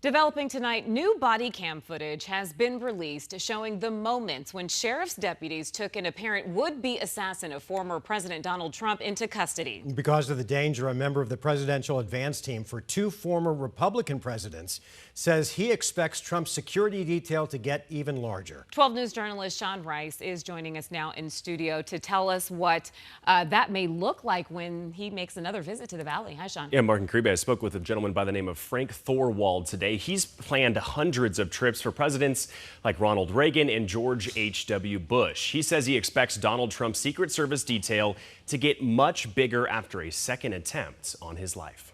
Developing tonight, new body cam footage has been released showing the moments when sheriff's deputies took an apparent would-be assassin of former President Donald Trump into custody. Because of the danger, a member of the presidential advance team for two former Republican presidents says he expects Trump's security detail to get even larger. 12 News journalist Sean Rice is joining us now in studio to tell us what that may look like when he makes another visit to the Valley. Hi, Sean. Yeah, Mark and Kriebe, I spoke with a gentleman by the name of Frank Thorwald today. He's planned hundreds of trips for presidents like Ronald Reagan and George H.W. Bush. He says he expects Donald Trump's Secret Service detail to get much bigger after a second attempt on his life.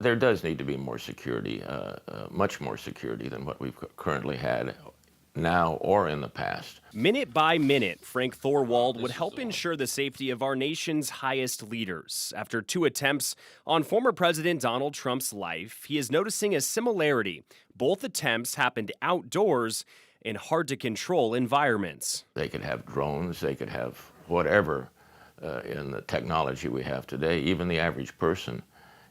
There does need to be more security, much more security than what we've currently had now or in the past. Minute by minute, Frank Thorwald would help ensure the safety of our nation's highest leaders. After two attempts on former President Donald Trump's life, he is noticing a similarity. Both attempts happened outdoors in hard-to-control environments. They could have drones, they could have whatever in the technology we have today, even the average person,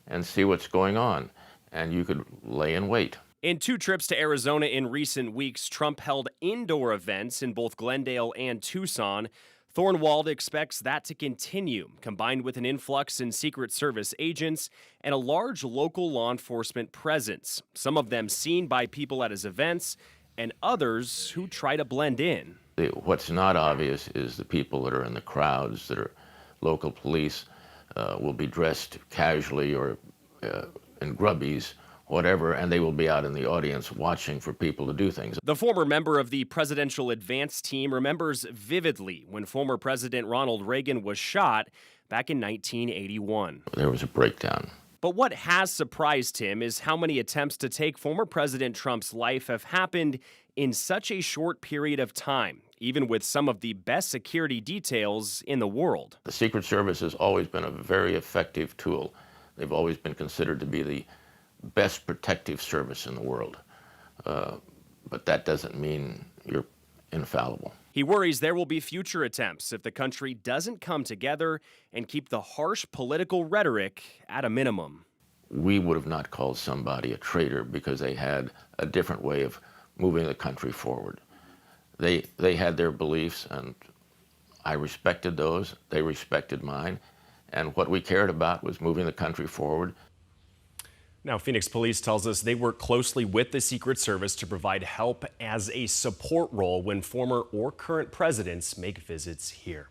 and see what's going on. And you could lay in wait. In two trips to Arizona in recent weeks, Trump held indoor events in both Glendale and Tucson. Thorwald expects that to continue, combined with an influx in Secret Service agents and a large local law enforcement presence, some of them seen by people at his events and others who try to blend in. What's not obvious is the people that are in the crowds, that are local police, will be dressed casually or in grubbies, whatever, and they will be out in the audience watching for people to do things. The former member of the presidential advance team remembers vividly when former President Ronald Reagan was shot back in 1981. There was a breakdown. But what has surprised him is how many attempts to take former President Trump's life have happened in such a short period of time, even with some of the best security details in the world. The Secret Service has always been a very effective tool. They've always been considered to be the best protective service in the world. But that doesn't mean you're infallible. He worries there will be future attempts if the country doesn't come together and keep the harsh political rhetoric at a minimum. We would have not called somebody a traitor because they had a different way of moving the country forward. They had their beliefs, and I respected those. They respected mine. And what we cared about was moving the country forward. Now, Phoenix Police tells us they work closely with the Secret Service to provide help as a support role when former or current presidents make visits here.